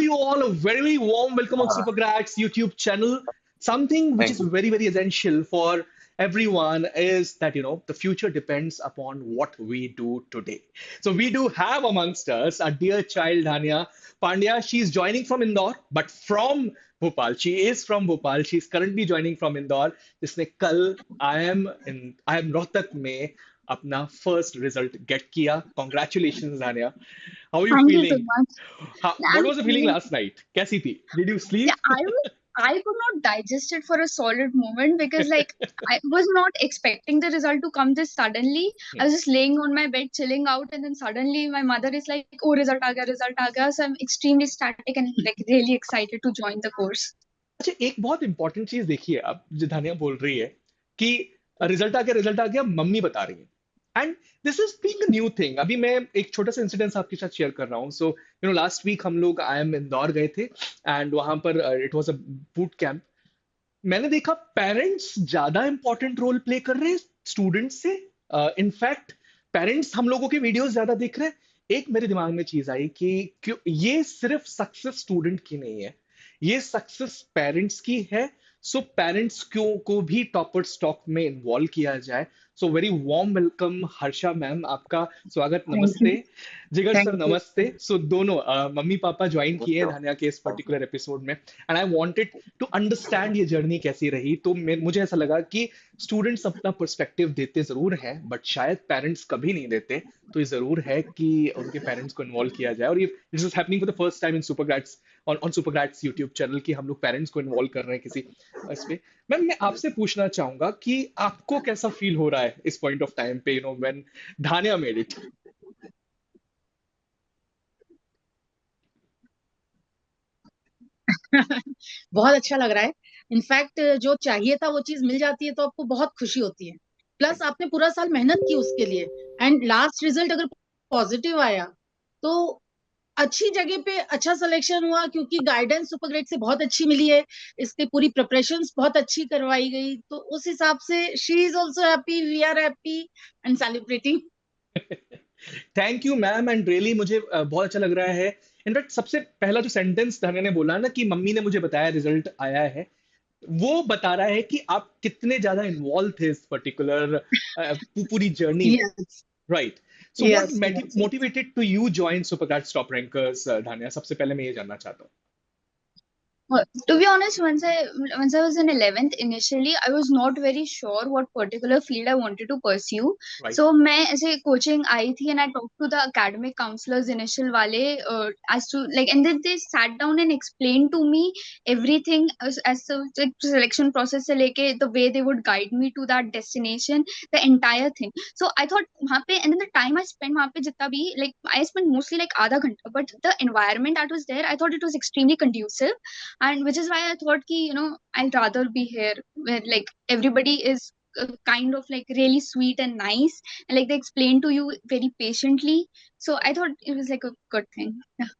you all a very warm welcome on Uh, Supergrads YouTube channel. Something which is Thank you. very, very essential for everyone is that, the future depends upon what we do today. So we do have amongst us our dear child, Dhania Pandya. She's joining from Indore, but from Bhopal. She is from Bhopal. She's currently joining from Indore. जिसने कल I am Rohtak में अपना first result gate किया. Congratulations, Dhania. How are you Thank you so feeling? much. What I'm was the feeling feeling, last night? कैसी थी? Did you yeah, sleep? I could not digest it for a solid moment because like I was not expecting the result to come this suddenly. I was just laying on my bed, chilling out, and then suddenly my mother is like, "Oh, result aa gaya." So I'm extremely static and like really excited to join the course. अच्छा, एक बहुत important चीज देखिए, अब जो धनिया बोल रही है कि रिजल्ट आ गया, मम्मी बता रही है. And this is being a new thing. अभी मैं एक छोटा सा इंसिडेंस आपके साथ शेयर कर रहा हूँ. सो लास्ट वीक हम लोग आई एम इंदौर गए थे एंड वहां पर it was a boot camp. मैंने देखा पेरेंट्स ज्यादा इंपॉर्टेंट रोल प्ले कर रहे हैं स्टूडेंट्स से. इनफैक्ट पेरेंट्स हम लोगों के वीडियोस ज्यादा देख रहे हैं. एक मेरे दिमाग में चीज आई कि क्यों ये सिर्फ सक्सेस स्टूडेंट की नहीं है, ये सक्सेस पेरेंट्स की है. सो पेरेंट्स क्यों को भी टॉपर स्टॉक में इन्वॉल्व किया जाए. So very warm welcome Harsha ma'am, आपका स्वागत. Thank नमस्ते. you. जिगर सर Thank you. नमस्ते. सो दोनों मम्मी पापा ज्वाइन किए हैं Welcome. धान्या के इस पर्टिकुलर एपिसोड में. And I wanted to understand ये जर्नी कैसी रही. तो मुझे ऐसा लगा कि स्टूडेंट्स अपना पर्सपेक्टिव देते जरूर हैं, बट शायद पेरेंट्स कभी नहीं देते. तो ये जरूर है कि उनके पेरेंट्स को इन्वॉल्व किया जाए. और ये this is happening for the first time in Supergrads on Supergrads YouTube channel कि हम लोग पेरेंट्स को इन्वॉल्व कर रहे हैं किसी इस पे. मैम, मैं आपसे पूछना चाहूंगा कि आपको कैसा फील हो रहा है इस पॉइंट ऑफ टाइम पे, व्हेन धान्या मेड इट. बहुत अच्छा लग रहा है. इनफैक्ट जो चाहिए था वो चीज मिल जाती है तो आपको बहुत खुशी होती है. प्लस आपने पूरा साल मेहनत की उसके लिए, एंड लास्ट रिजल्ट अगर पॉजिटिव आया तो अच्छी जगह पे अच्छा सिलेक्शन हुआ, क्योंकि गाइडेंस सुपर ग्रेड से बहुत अच्छी मिली है. इसकी पूरी प्रिपरेशंस बहुत अच्छी करवाई गई, तो उस हिसाब से she is also happy, we are happy and celebrating. Thank you ma'am. And really मुझे बहुत अच्छा लग रहा है. इनफैक्ट सबसे पहला जो सेंटेंस धन्या ने बोला ना कि मम्मी ने मुझे बताया रिजल्ट आया है, वो बता रहा है कि आप कितने ज्यादा इन्वॉल्व थे इस पर्टिकुलर पूरी जर्नी में. Yes. Right. So what yes. Yes. Motivated to you join Supergrads top rankers Tanya? सबसे पहले मैं ये जानना चाहता हूँ. Well, to be honest, once I was in 11th, initially I was not very sure what particular field I wanted to pursue. Right. So मैं ऐसे coaching आई थी and I talked to the academic counselors initial वाले as to like, and then they sat down and explained to me everything as to like selection process से लेके the way they would guide me to that destination, the entire thing. So I thought वहाँ पे, and then the time I spent वहाँ पे जितना भी like I spent mostly like आधा घंटा, but the environment that was there, I thought it was extremely conducive, and which is why I thought ki I'd rather be here where like everybody is kind of like really sweet and nice, and like they explain to you very patiently. So I thought it was like a good thing. Yeah.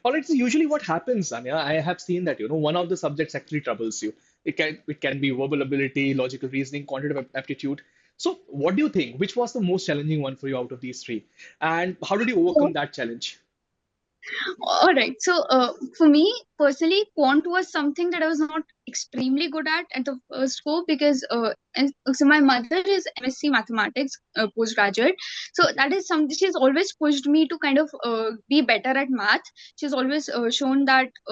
All right, so usually what happens, Anya, I have seen that, one of the subjects actually troubles you. It can be verbal ability, logical reasoning, quantitative aptitude. So what do you think? Which was the most challenging one for you out of these three? And how did you overcome that challenge? All right. So, for me personally, quant was something that I was not extremely good at the first go because so my mother is MSc Mathematics postgraduate. So Okay. that is something she's always pushed me to kind of be better at math. She's always shown that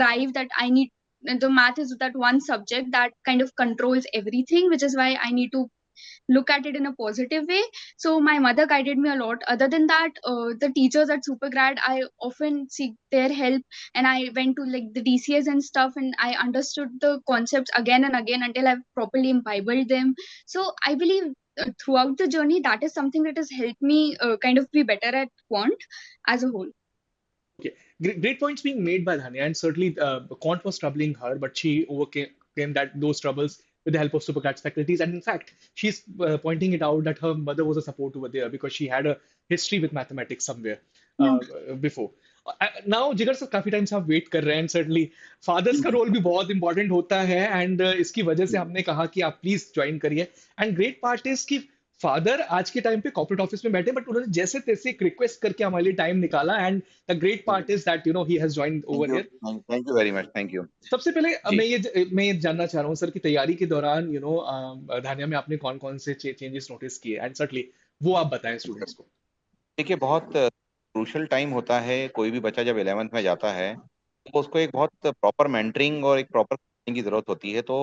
drive that I need. And the math is that one subject that kind of controls everything, which is why I need to look at it in a positive way. So my mother guided me a lot. Other than that, the teachers at Supergrad, I often seek their help, and I went to like the DCS and stuff, and I understood the concepts again and again until I've properly imbibed them. So I believe throughout the journey, that is something that has helped me kind of be better at quant as a whole. Okay. Great points being made by Dhanya, and certainly Quant was troubling her, but she overcame those troubles with the help of Supercat's faculties. And in fact, she's pointing it out that her mother was a support over there because she had a history with mathematics somewhere Yeah. before. Now, जिगर sir काफी time से आप wait कर रहे हैं. Certainly fathers का role भी बहुत इंपॉर्टेंट होता है, एंड इसकी वजह से हमने कहा कि आप प्लीज ज्वाइन करिए. एंड ग्रेट पार्ट इज कि फादर आज के टाइम पे कॉर्पोरेट ऑफिस में बैठे, बट उन्होंने जैसे तैसे एक रिक्वेस्ट करके हमारे लिए टाइम निकाला, and the great part is that he has joined thank over you, here. Thank you very much, thank you सबसे पहले जी। मैं ये जानना चाह रहा हूँ सर कि तैयारी के दौरान धानिया में आपने कौन कौन से चेंजेस नोटिस किए, एंड सर्टली वो आप बताएं स्टूडेंट्स को। देखिए, बहुत क्रूशल टाइम होता है, कोई भी बच्चा जब 11th में जाता है तो उसको एक बहुत प्रॉपर मेंटरिंग और एक प्रॉपर की जरूरत होती है। तो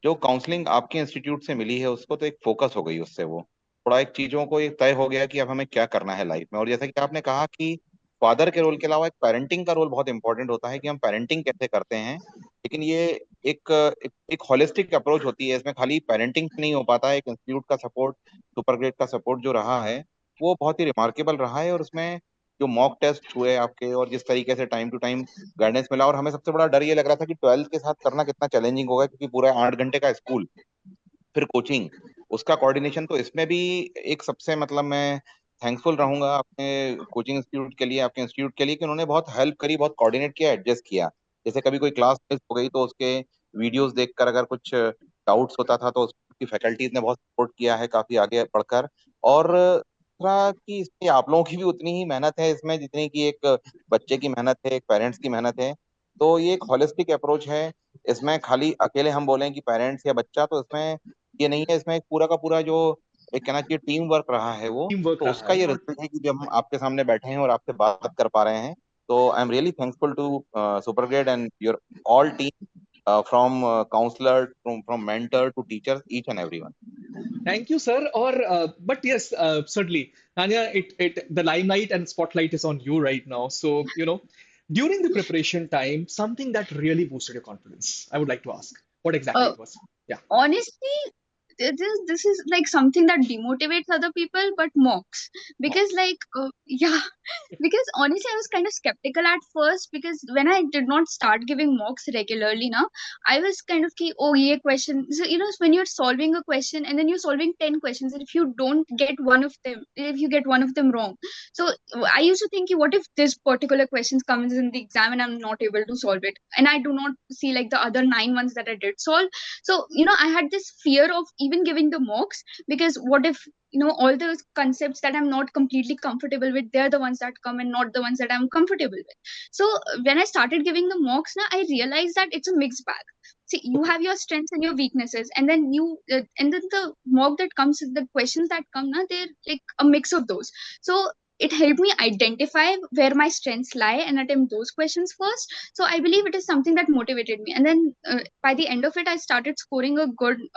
जो काउंसलिंग आपके इंस्टीट्यूट से मिली है उसको तो एक फोकस हो गई उससे, वो थोड़ा एक चीजों को एक तय हो गया कि अब हमें क्या करना है लाइफ में। और जैसा कि आपने कहा कि फादर के रोल के अलावा एक पेरेंटिंग का रोल बहुत इंपॉर्टेंट होता है कि हम पेरेंटिंग कैसे करते हैं। लेकिन ये एक होलिस्टिक अप्रोच होती है, इसमें खाली पेरेंटिंग नहीं हो पाता है। एक इंस्टीट्यूट का सपोर्ट, सुपर ग्रेड का सपोर्ट जो रहा है वो बहुत ही रिमार्केबल रहा है। और उसमें जो मॉक टेस्ट हुए आपके, और जिस तरीके से टाइम टू टाइम गाइडेंस मिला, और हमें सबसे बड़ा डर ये लग रहा था कि 12th के साथ करना कितना चैलेंजिंग होगा, क्योंकि पूरा 8 घंटे का स्कूल फिर कोचिंग, उसका कोऑर्डिनेशन। तो इसमें भी एक सबसे मतलब मैं थैंकफुल रहूंगा अपने कोचिंग इंस्टीट्यूट के लिए, आपके इंस्टीट्यूट के लिए, कि उन्होंने बहुत हेल्प करी, बहुत कोऑर्डिनेट किया, एडजस्ट किया। जैसे कभी कोई क्लास मिस हो गई तो उसके वीडियोस देखकर अगर कुछ डाउट्स होता था तो उसकी फैकल्टीज ने बहुत सपोर्ट किया है काफी आगे बढ़कर। और दूसरा कि इसमें आप लोगों की भी उतनी ही मेहनत है इसमें जितनी कि एक बच्चे की मेहनत है, एक पेरेंट्स की मेहनत है। तो ये एक होलिस्टिक अप्रोच है। इसमें खाली अकेले हम बोलें कि पेरेंट्स या बच्चा, तो इसमें ये नहीं है। इसमें एक पूरा का पूरा जो एक कहना चाहिए टीम वर्क रहा है वो, टीम वर्क तो रहा उसका है, ये और रिजल्ट है कि जब हम आपके सामने बैठे हैं और आपसे बात कर पा रहे हैं। तो I am really thankful to super grade and your all team, from counsellor, from mentor to teacher, each and everyone. Thank you sir. और but yes, certainly Tanya, it the limelight and spotlight is on you right now, so during the preparation time, something that really boosted your confidence, I would like to ask what exactly Uh, it was. Yeah. Honestly, this is like something that demotivates other people, but mocks. Because Mocks. like yeah, because honestly I was kind of skeptical at first, because when I did not start giving mocks regularly now, I was kind of ki, oh ye question. So when you're solving a question and then you're solving 10 questions, and if you don't get one of them, if you get one of them wrong, so I used to think, what if this particular question comes in the exam and I'm not able to solve it, and I do not see like the other 9 ones that I did solve. So I had this fear of even giving the mocks, because what if all those concepts that I'm not completely comfortable with, they're the ones that come and not the ones that I'm comfortable with. So when I started giving the mocks now, I realized that it's a mixed bag. See, you Okay. have your strengths and your weaknesses, and then and then the mock that comes, the questions that come now, they're like a mix of those. So it helped me identify where my strengths lie and attempt those questions first. So I believe it is something that motivated me, and then by the end of it, I started scoring a good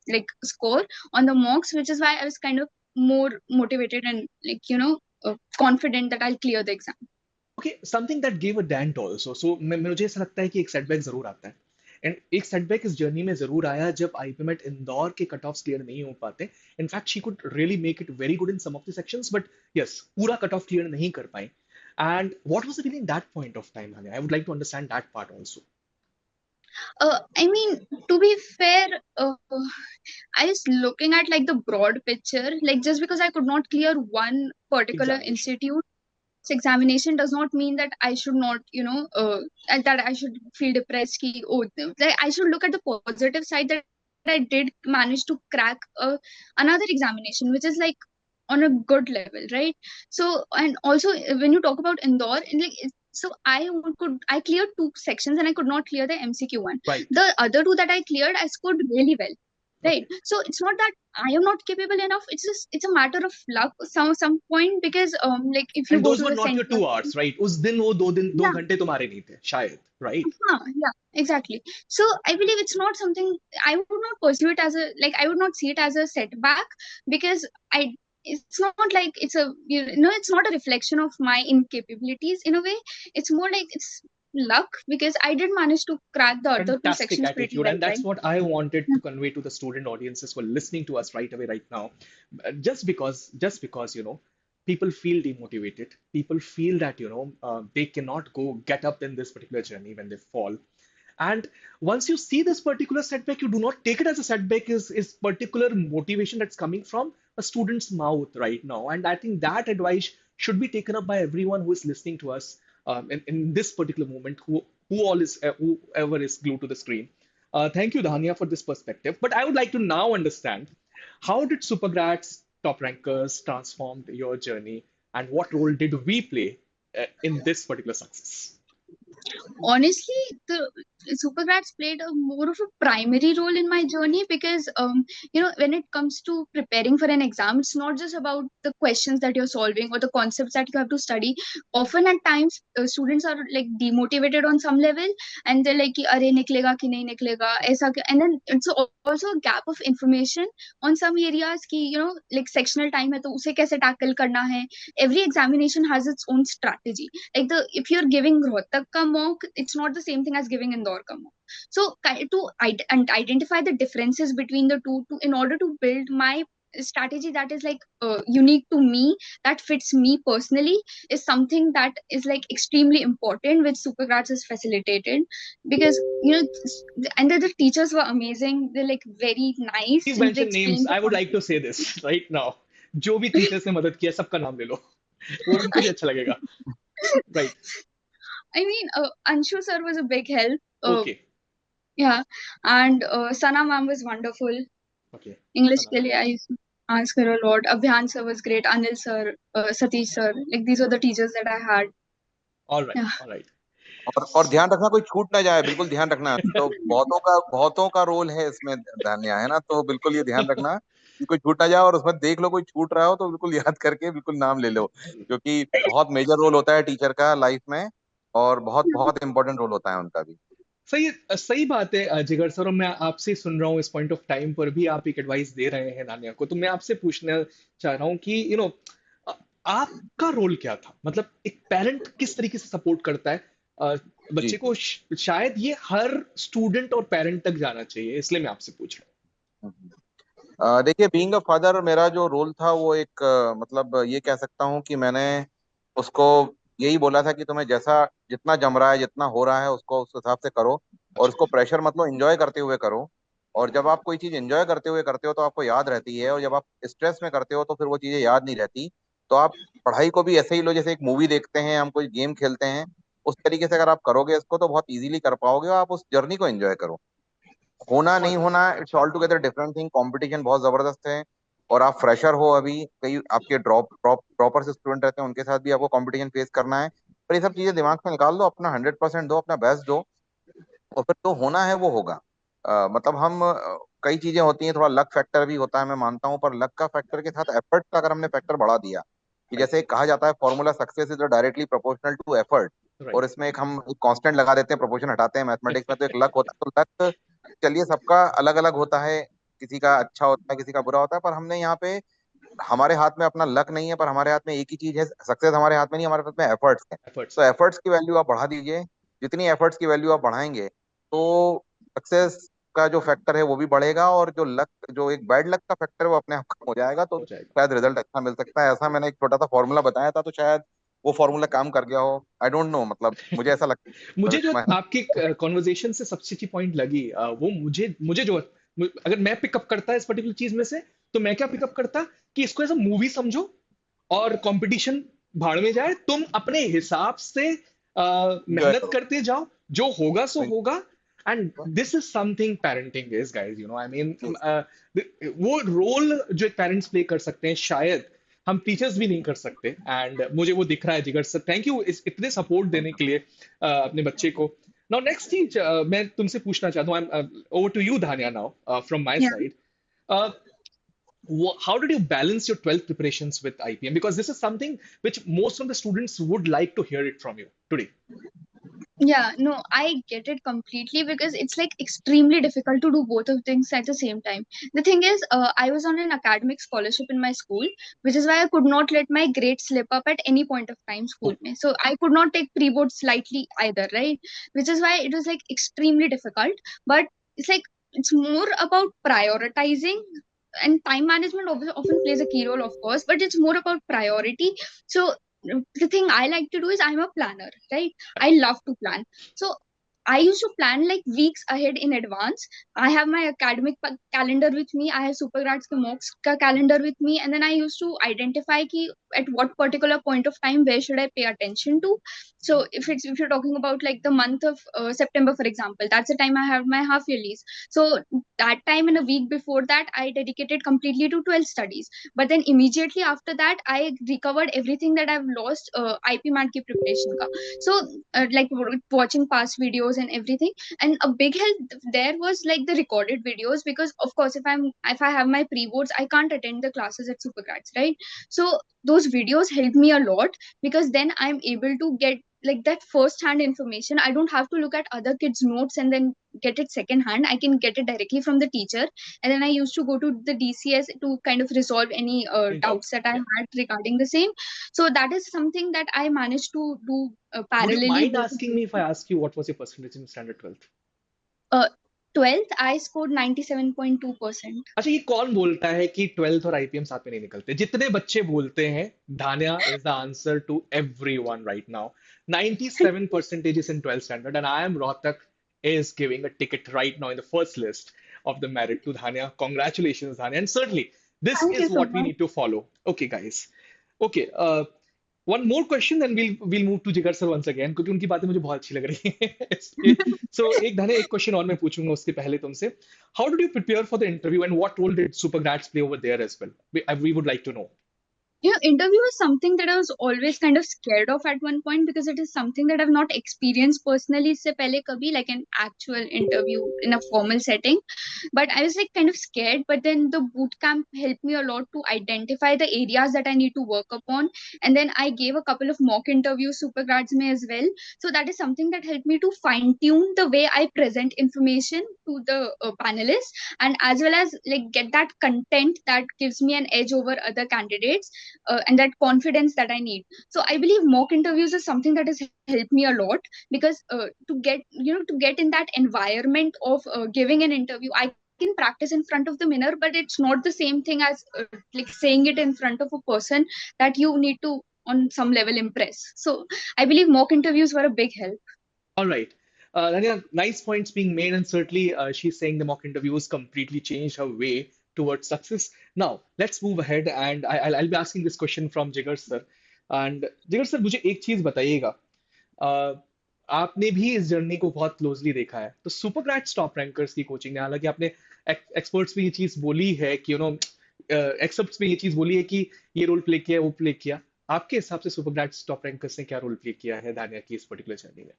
like score on the mocks, which is why I was kind of more motivated and confident that I'll clear the exam. Okay, something that gave a dent also. So मुझे ऐसा लगता है कि एक setback जरूर आता है, and एक सेटबैक इस जर्नी में जरूर आया जब आईपीमेट इंदौर के कट ऑफ क्लियर नहीं हो पाते। In fact she could really make it very good in some of the sections, but yes, पूरा कट ऑफ क्लियर नहीं कर पाई। And what was the feeling that point of time, I would like to understand that part also. I mean, to be fair, I was looking at like the broad picture. Like, just because I could not clear one particular examination. institute examination does not mean that I should not, and that I should feel depressed. Like I should look at the positive side, that I did manage to crack another examination, which is like on a good level, right? So, and also when you talk about Indore, and like so I cleared 2 sections and I could not clear the MCQ one. Right. The other 2 that I cleared, I scored really well. Right. Okay. So it's not that I am not capable enough. It's just it's a matter of luck some point, because like if you and go those to were the not your center. 2 hours, right? उस दिन वो दो Yeah, घंटे तुम्हारे नहीं थे शायद, right? yeah, exactly. So I believe it's not something I would not pursue it as a, like I would not see it as a setback, because I it's not like it's a it's not a reflection of my incapabilities in a way. It's more like it's luck, because I did manage to crack the other 2 sections Fantastic pretty attitude, well, and right? that's what I wanted Yeah. to convey to the student audiences who are listening to us right away, right now. Just because people feel demotivated, people feel that they cannot go get up in this particular journey when they fall. And once you see this particular setback, you do not take it as a setback, is particular motivation that's coming from a student's mouth right now. And I think that advice should be taken up by everyone who is listening to us in this particular moment, whoever is glued to the screen. Thank you, Dhania, for this perspective. But I would like to now understand, how did Supergrads top rankers transformed your journey, and what role did we play in this particular success? Honestly, the Supergrads played a more of a primary role in my journey because when it comes to preparing for an exam, it's not just about the questions that you're solving or the concepts that you have to study. Often at times students are like demotivated on some level, and they're like कि, अरे निकलेगा कि नहीं निकलेगा ऐसा क्यों? And then it's also a gap of information on some areas कि like sectional time है तो उसे कैसे tackle करना है. Every examination has its own strategy. Like if you're giving Rohtak ka mock, it's not the same thing as giving Indore ka mock. So to identify the differences between the two, in order to build my strategy that is like unique to me, that fits me personally, is something that is like extremely important, which Supergrads has facilitated. Because and the teachers were amazing. They're like very nice, Please and they mention names. explained the I would like to say this right now. जो भी teachers ने मदद किया सबका नाम ले लो, वो उनको भी अच्छा लगेगा. Right. I mean, Anshu sir was a big help. Okay. Yeah, and Sana ma'am was wonderful. Okay. English Sana. के लिए I used to ask her a lot. Abhyan sir was great. Anil sir, Satish sir. Like these were the teachers that I had. All right. Yeah. All right. और ध्यान रखना कोई छूट ना जाए, बिल्कुल ध्यान रखना. तो बहुतों का रोल है इसमें, धान्या है ना, तो बिल्कुल ये ध्यान रखना कि कोई छूट ना जाए, और उसमें देख लो कोई छूट रहा हो तो बिल्कुल याद करके बिल्कुल नाम ले लो, क्योंकि बहुत मेजर रोल होता है टीचर का लाइफ में, और बहुत बहुत इंपॉर्टेंट रोल होता है उनका भी. सही बात है जिगर सर, और मैं आपसे सुन रहा हूँ इस पॉइंट ऑफ टाइम पर भी आप एक एडवाइस दे रहे हैं नानिया को, तो मैं आपसे पूछना चाह रहा हूँ कि आपका रोल क्या था? मतलब एक पेरेंट किस तरीके से सपोर्ट करता है बच्चे को? शायद ये हर स्टूडेंट और पेरेंट तक जाना चाहिए, इसलिए मैं आपसे पूछ रहा हूँ. देखिए, बीइंग अ फादर, मेरा जो रोल था वो एक मतलब ये कह सकता हूँ कि मैंने उसको यही बोला था कि तुम्हें जैसा जितना जम रहा है, जितना हो रहा है, उसको उस हिसाब से करो, और उसको प्रेशर मत लो, एंजॉय करते हुए करो. और जब आप कोई चीज एंजॉय करते हुए करते हो तो आपको याद रहती है, और जब आप स्ट्रेस में करते हो तो फिर वो चीजें याद नहीं रहती. तो आप पढ़ाई को भी ऐसे ही लो जैसे एक मूवी देखते हैं, हम कोई गेम खेलते हैं, उस तरीके से अगर आप करोगे इसको तो बहुत इजीली कर पाओगे, और आप उस जर्नी को एंजॉय करो. होना नहीं होना, it's all together different thing. Competition बहुत जबरदस्त है, और आप फ्रेशर हो अभी, कई आपके ड्रॉपर से स्टूडेंट रहते हैं, उनके साथ भी आपको कंपटीशन फेस करना है. पर ये सब चीजें दिमाग से निकाल दो, अपना 100% दो, अपना बेस्ट दो, और फिर तो होना है वो होगा. मतलब कई चीजें होती हैं, थोड़ा लक फैक्टर भी होता है, मैं मानता हूँ, पर लक का फैक्टर के साथ एफर्ट का अगर हमने फैक्टर बढ़ा दिया, कि जैसे कहा जाता है formula success is directly proportional to effort, और इसमें हम एक कांस्टेंट लगा देते हैं, प्रोपोर्शन हटाते हैं मैथमेटिक्स में, तो एक लक होता है. तो लक, चलिए, सबका अलग अलग होता है, किसी का अच्छा होता है, किसी का बुरा होता है, पर हमने यहाँ पे, हमारे हाथ में अपना लक नहीं है, पर हमारे हाथ में एक ही चीज है, सक्सेस हमारे हाथ में नहीं, हमारे हाथ में एफर्ट्स है. तो एफर्ट्स की वैल्यू आप बढ़ा दीजिए, जितनी एफर्ट्स की वैल्यू आप बढ़ाएंगे तो सक्सेस का जो फैक्टर है वो भी बढ़ेगा, और जो एक बैड लक का फैक्टर है वो अपने आप कम हो जाएगा, तो शायद रिजल्ट अच्छा मिल सकता है. ऐसा मैंने एक छोटा सा फॉर्मूला बताया था, तो शायद वो फॉर्मूला काम कर गया हो, आई डोंट नो, मतलब मुझे ऐसा लगता है. मुझे जो आपकी कॉन्वर्जेशन से सबसे अच्छी पॉइंट लगी वो मुझे जो, अगर मैं पिकअप करता इस पर्टिकुलर चीज में से, तो मैं क्या पिकअप करता कि इसको एज अ मूवी समझो, और कंपटीशन भाड़ में जाए, तुम अपने हिसाब से मेहनत करते जाओ, जो होगा सो होगा. And this is something parenting is, guys, I mean वो रोल जो एक पेरेंट्स प्ले कर सकते हैं शायद हम टीचर्स भी नहीं कर सकते. एंड मुझे वो दिख रहा है जिगर सर, थैंक यू इतने सपोर्ट देने के लिए अपने बच्चे को. नाउ नेक्स्ट चीज मैं तुमसे पूछना चाहता हूँ, over to you Dhanya now from my side. How did you balance your 12th preparations with IPM? Because this is something which most of the students would like to hear it from you today. Yeah, no, I get it completely, because it's like extremely difficult to do both of things at the same time. The thing is, I was on an academic scholarship in my school, which is why I could not let my grades slip up at any point of time school mein. So I could not take pre-boards lightly either, right? Which is why it was like extremely difficult. But it's like, it's more about prioritizing, and time management often plays a key role, of course, but it's more about priority. So the thing I like to do is, I'm a planner, right? I love to plan. So I used to plan like weeks ahead in advance. I have my academic calendar with me. I have Supergrads के mocks का calendar with me, and then I used to identify कि at what particular point of time where should I pay attention to. So if you're talking about like the month of September, for example, that's the time I have my half yearlies. So that time in a week before that, I dedicated completely to 12 studies. But then immediately after that, I recovered everything that I've lost IP MAT की preparation का. So like watching past videos and everything, and a big help there was like the recorded videos, because of course if I have my pre-boards, I can't attend the classes at Supergrads, right? So those videos helped me a lot, because then I'm able to get like that first hand information. I don't have to look at other kids notes and then get it second hand. I can get it directly from the teacher, and then I used to go to the DCS to kind of resolve any Any doubts doubts? that I Yeah. had regarding the same. So that is something that I managed to do Would you parallelly mind both. asking me if I ask you what was your percentage in standard 12th? 12th I scored 97.2%. अच्छा, ये कौन बोलता है कि 12th और IPM साथ में नहीं निकलते? जितने बच्चे बोलते हैं, Dhanya is the answer to everyone right now. 97% is in 12th standard, and I am Rohtak is giving a ticket right now in the first list of the merit to Dhanya. Congratulations, Dhanya. And certainly, this Thank you is so what we much. need to follow. Okay, guys. Okay, one more question, then we'll move to जिगर sir once again, क्योंकि उनकी बातें मुझे बहुत अच्छी लग रही हैं इसलिए. So एक धने एक क्वेश्चन और मैं पूछूंगा उसके पहले तुमसे. How did you prepare for the interview, and what role did Supergrads play over there as well? We would like to know. Interview is something that I was always kind of scared of at one point, because it is something that I've not experienced personally इससे पहले कभी, like an actual interview in a formal setting. But I was like kind of scared. But then the boot camp helped me a lot to identify the areas that I need to work upon. And then I gave a couple of mock interviews Supergrads में as well. So that is something that helped me to fine tune the way I present information to the panelists, and as well as like get that content that gives me an edge over other candidates, and that confidence that I need. So I believe mock interviews is something that has helped me a lot, because to get in that environment of giving an interview, I can practice in front of the mirror, but it's not the same thing as like saying it in front of a person that you need to on some level impress. So I believe mock interviews were a big help. All right. Dhanya, nice points being made, and certainly she's saying the mock interviews completely changed her way towards success. Now, let's move ahead, and I'll be asking this question from Jigar sir. And Jigar sir, मुझे एक चीज बताइएगा. Uh, आपने भी इस journey को बहुत closely देखा है, तो सुपरग्रेड्स टॉप रैंकर्स की कोचिंग में, हालांकि आपने एक्सपर्ट्स में ये चीज बोली है कि एक्सपर्ट्स में ये चीज बोली है कि ये रोल प्ले किया, वो प्ले किया, आपके हिसाब से सुपरग्रेड्स टॉप रैंकर्स ने क्या रोल प्ले किया है धान्या की इस पर्टिकुलर जर्नी में?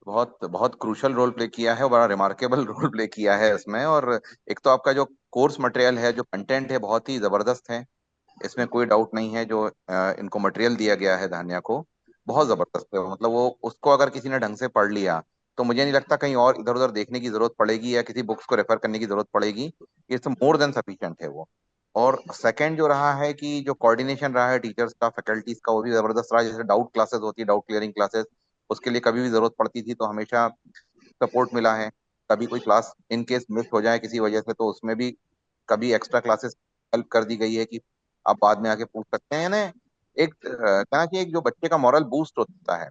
बहुत बहुत क्रूशल रोल प्ले किया है, बड़ा रिमार्केबल रोल प्ले किया है इसमें। और एक तो आपका जो कोर्स मटेरियल है, जो कंटेंट है, बहुत ही जबरदस्त है, इसमें कोई डाउट नहीं है। जो इनको मटेरियल दिया गया है धान्या को, बहुत जबरदस्त है। मतलब वो उसको अगर किसी ने ढंग से पढ़ लिया तो मुझे नहीं लगता कहीं और इधर उधर देखने की जरूरत पड़ेगी या किसी बुक्स को रेफर करने की जरूरत पड़ेगी। ये तो मोर देन सफिशिएंट है वो। और सेकंड जो रहा है कि जो कोऑर्डिनेशन रहा है टीचर्स का, फैकल्टीज का, वो भी जबरदस्त रहा। जैसे डाउट क्लासेस होती है, डाउट क्लियरिंग क्लासेस, उसके लिए कभी भी जरूरत पड़ती थी तो हमेशा सपोर्ट मिला है। कभी कोई क्लास इन केस मिस हो जाए किसी वजह से तो उसमें भी कभी एक्स्ट्रा क्लासेस हेल्प कर दी गई है कि आप बाद में आके पूछ सकते हैं। यानी एक कहना चाहिए कि जो बच्चे का मॉरल बूस्ट होता है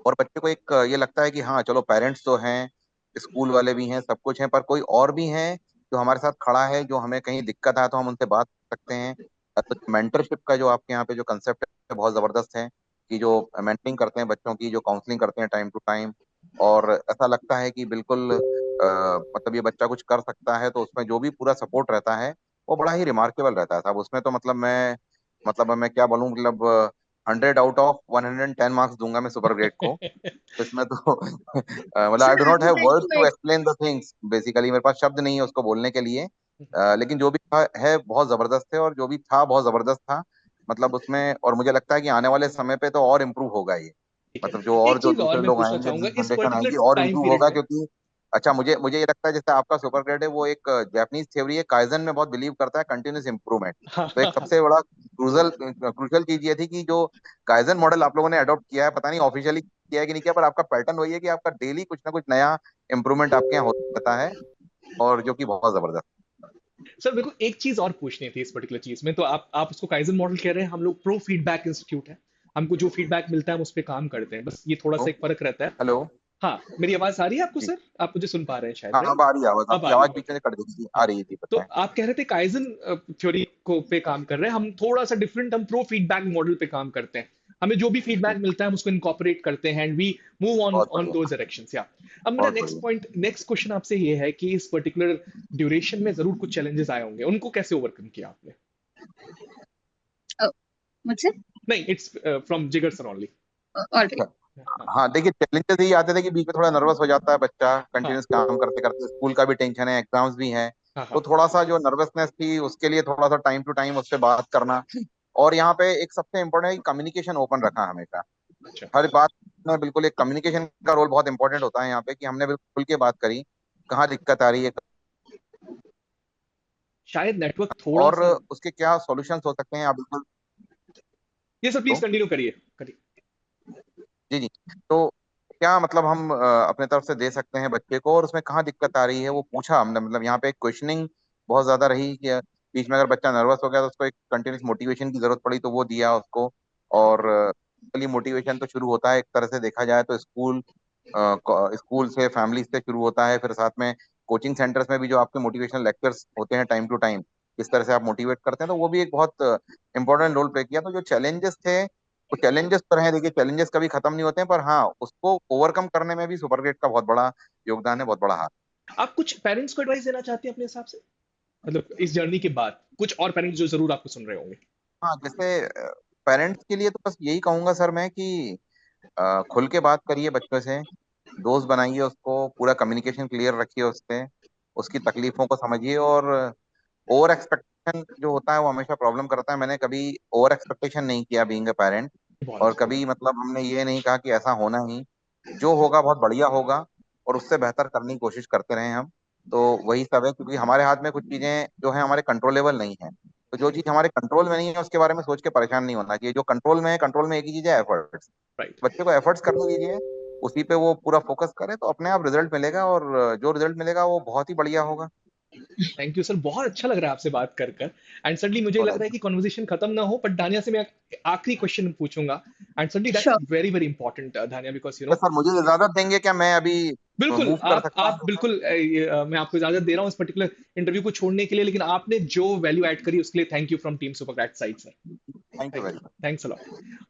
और बच्चे को एक ये लगता है कि हाँ चलो, पेरेंट्स तो हैं, स्कूल वाले भी हैं, सब कुछ है, पर कोई और भी है जो हमारे साथ खड़ा है, जो हमें कहीं दिक्कत आए तो हम उनसे बात कर सकते हैं। तो मेंटरशिप का जो आपके यहाँ पे जो कंसेप्ट है बहुत जबरदस्त है, कि जो मेंटरिंग करते हैं बच्चों की, जो काउंसलिंग करते हैं टाइम टू टाइम, और ऐसा लगता है कि बिल्कुल मतलब ये बच्चा कुछ कर सकता है, तो उसमें जो भी पूरा सपोर्ट रहता है वो बड़ा ही रिमार्केबल रहता है साहब। उसमें तो मतलब मैं क्या बोलूँ, मतलब 100 आउट ऑफ 110 मार्क्स दूंगा मैं सुपर ग्रेड को इसमें तो मतलब I Sure, do I not would have like words to to explain the things, basically मेरे पास शब्द नहीं है उसको बोलने के लिए। लेकिन जो भी था है बहुत जबरदस्त है, और जो भी था बहुत जबरदस्त था। मतलब उसमें, और मुझे लगता है कि आने वाले समय पे तो और इम्प्रूव होगा ये। ठीक है. मतलब जो और एक जो चीज और दूसरे मैं लोग पूछना आएंगे, चाहूंगा दूसरी इस जनरेशन पर्टिकुलर आएंगी, और टाइम इम्प्रूव पीरियड होगा। में. क्योंकि अच्छा, मुझे ये लगता है जैसे आपका सुपर ग्रेड है वो एक जापानीज थ्योरी है, काइजन में बहुत बिलीव करता है, कंटिन्यूस इंप्रूवमेंट। तो एक सबसे बड़ा क्रूशल चीज ये थी कि जो काइजन मॉडल आप लोगों ने अडॉप्ट किया है, पता नहीं ऑफिशियली किया है कि नहीं किया, पर आपका पैटर्न वही है कि आपका डेली कुछ ना कुछ नया इंप्रूवमेंट आपके यहाँ होता है, और जो कि बहुत जबरदस्त। सर, मेरे को एक चीज और पूछनी थी इस पर्टिकुलर चीज में. तो आप उसको काइजन मॉडल कह रहे हैं, हम लोग प्रो फीडबैक इंस्टीट्यूट है, हमको जो फीडबैक मिलता है हम उस पर काम करते हैं, बस ये थोड़ा सा एक फर्क रहता है. हेलो। हाँ, मेरी आवाज आ रही है आपको जी। सर? आप मुझे सुन पा रहे हैं शायद, हाँ, राइट? अब आ रही है आवाज, अब आपकी आ रही आवाज है, बीच ओके। में से कट गई थी, आ हाँ, रही थी, तो बताएं। आप कह रहे थे काइजन थ्योरी को पे काम कर रहे हैं, हम थोड़ा सा डिफरेंट, हम प्रो फीडबैक मॉडल पे काम करते हैं। हमें जो भी जी, फीडबैक मिलता है हम उसको इनकॉर्पोरेट करते हैं एंड वी मूव ऑन बहुत ऑन बढ़िया, दोज डायरेक्शंस। या अब मेरा बहुत नेक्स्ट बढ़िया। पॉइंट, नेक्स्ट क्वेश्चन आपसे ये है कि इस पर्टिकुलर ड्यूरेशन में जरूर कुछ चैलेंजेस आए होंगे, उनको कैसे ओवरकम किया आपने? मुझसे नहीं, इट्स फ्रॉम जिगर सर ओनली। ऑलराइट। हाँ हाँ, देखिए चैलेंजेस यही आते थे कि बीच में थोड़ा नर्वस हो जाता है बच्चा, हाँ कंटिन्यूस काम करते करते, स्कूल का भी टेंशन है, एग्जाम्स भी हैं। हाँ तो हाँ। थोड़ा सा जो नर्वसनेस थी उसके लिए थोड़ा सा टाइम टू टाइम उससे बात करना। और यहाँ पे एक सबसे इम्पोर्टेंट है कि कम्युनिकेशन ओपन रखा हमेशा, अच्छा, हर बात में बिल्कुल एक कम्युनिकेशन का रोल बहुत इंपॉर्टेंट होता है यहाँ पे, कि हमने बिल्कुल खुल के बात करी, कहाँ दिक्कत आ रही है शायद नेटवर्क थोड़ा और सा। उसके क्या सॉल्यूशंस हो सकते हैं, आप बिल्कुल। ये सर प्लीज तो कंटिन्यू करिए, करिए। जी जी, तो क्या मतलब हम अपने तरफ से दे सकते हैं बच्चे को, और उसमें कहाँ दिक्कत आ रही है वो पूछा हमने, मतलब यहाँ पे क्वेश्चनिंग बहुत ज्यादा रही कि बीच में अगर बच्चा नर्वस हो गया तो उसको एक कंटिन्यूस मोटिवेशन की जरूरत पड़ी तो वो दिया उसको। और मोटिवेशन तो शुरू होता है एक तरह से देखा जाए तो स्कूल से, फैमिली से शुरू होता है, फिर साथ में कोचिंग सेंटर्स में भी जो आपके मोटिवेशनल लेक्चर्स होते हैं टाइम टू टाइम, किस तरह से आप मोटिवेट करते हैं, तो वो भी एक बहुत इंपॉर्टेंट रोल प्ले किया। तो जो चैलेंजेस थे वो चैलेंजेस तो हैं, देखिए चैलेंजेस कभी खत्म नहीं होते हैं, पर हाँ उसको ओवरकम करने में भी सुपर ग्रेड का बहुत बड़ा योगदान है, बहुत बड़ा हाथ। आप कुछ पेरेंट्स को एडवाइस देना चाहते हैं अपने हिसाब से, मतलब इस जर्नी के बाद कुछ और पेरेंट्स जो जरूर आपको सुन रहे होंगे? हाँ, जैसे पेरेंट्स के लिए तो बस यही कहूंगा सर मैं कि खुल के बात करिए बच्चों से, दोस्त बनाइए उसको, पूरा कम्युनिकेशन क्लियर रखिए उससे, उसकी तकलीफों को समझिए। और ओवर एक्सपेक्टेशन जो होता है वो हमेशा प्रॉब्लम करता है, मैंने कभी ओवर एक्सपेक्टेशन नहीं किया बीइंग अ पेरेंट। बहुत और अच्छा। कभी मतलब हमने ये नहीं कहा कि ऐसा होना ही, जो होगा बहुत बढ़िया होगा, और उससे बेहतर करने की कोशिश करते रहे हम। तो वही सब है, क्योंकि हमारे हाथ में कुछ चीजें जो है हमारे कंट्रोलेबल नहीं है। तो जो चीज हमारे कंट्रोल में नहीं है उसके बारे में सोच के परेशान नहीं होना चाहिए, जो कंट्रोल में है, कंट्रोल में एक ही चीज है, एफर्ट्स। राइट। बच्चे को एफर्ट्स करने दीजिए, उसी पे वो पूरा फोकस करे तो अपने आप रिजल्ट मिलेगा, और जो रिजल्ट मिलेगा वो बहुत ही बढ़िया होगा। थैंक यू सर, बहुत अच्छा लग रहा है आपसे बात कर कर। एंड सडनली मुझे बहुत लग रहा है अच्छा। कि कॉन्वर्जेशन खत्म ना हो, बट दानिया से मैं आखिरी क्वेश्चन पूछूंगा। And suddenly that's sure. Very very important दानिया, बिकॉज तो सर मुझे इजाजत देंगे क्या, मैं अभी बिल्कुल मूव कर सकता आप हूँ? बिल्कुल मैं आपको इजाजत दे रहा हूँ इस पर्टिकुलर इंटरव्यू को छोड़ने के लिए, लेकिन आपने जो वैल्यू ऐड करी उसके लिए thank you from team Supergrad side sir. Thank you Thank very you. Much. Thanks a lot.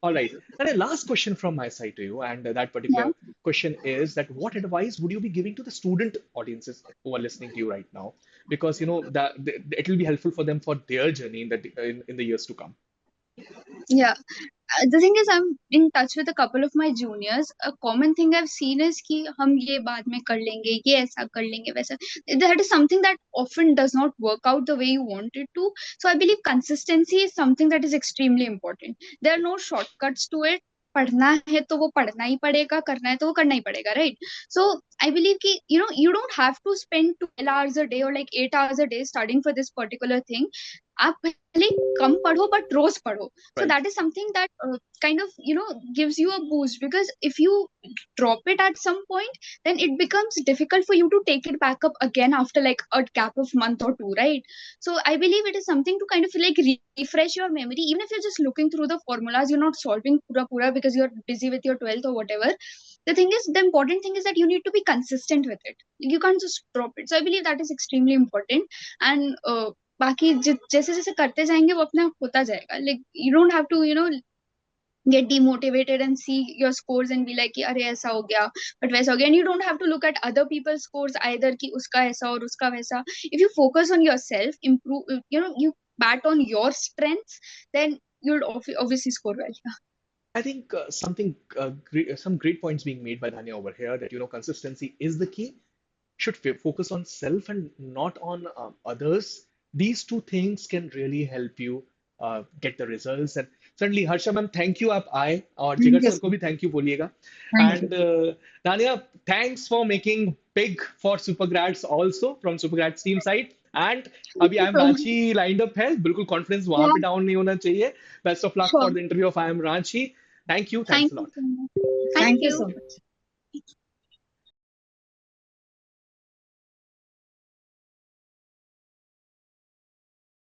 All right. And a last question from my side to you, and that particular या question is that what advice would you be giving to the student audiences who are listening to you right now? Because you know that it will be helpful for them for their journey in the years to come. या the thing is I'm in touch with a couple of my juniors. A common thing I've seen is कि हम ये बाद में कर लेंगे, ये ऐसा कर लेंगे, वैसा, that is something that often does not work out the way you want it to. So I believe consistency is something that is extremely important. There are no shortcuts to it. पढ़ना है तो वो पढ़ना ही पड़ेगा, करना है तो वो करना ही पड़ेगा, राइट? सो आई बिलीव कि you don't have to spend 12 hours a day or like 8 hours a day studying for this particular thing. आप भले कम पढ़ो बट रोज पढ़ो. So Right. that is something that kind of gives you a boost, because if you drop it at some point, then it becomes difficult for you to take it back up again after like a gap of month or two, right? So I believe it is something to kind of like refresh your memory, even if you're just looking through the formulas, you're not solving pura because you're busy with your 12th or whatever. The important thing is that you need to be consistent with it. You can't just drop it. So I believe that is extremely important. And बाकी जैसे जैसे करते जाएंगे वो अपने आप होता जाएगा. Like you don't have to get demotivated and see your scores and be like कि अरे ऐसा हो गया but वैसा हो गया. And you don't have to look at other people's scores either कि उसका ऐसा और उसका वैसा. If you focus on yourself, improve, you bat on your strengths, then you'll obviously score well. I think some great points being made by Dania over here, that consistency is the key. Should focus on self and not on others. These two things can really help you get the results. And certainly, Harsha ma'am, thank you. आप आए और जिगर Yes, sir को भी thank you बोलिएगा. thank you. And Dania, thanks for making big for Supergrads also from Supergrads team side. And अभी I am So, Ranchi lined up है, बिल्कुल confidence वहां yeah, पे down नहीं होना चाहिए. Best of luck sure. for the interview of I am Ranchi. Thank you. Thanks Thank a you lot. so much. Thank Thank you you. so much.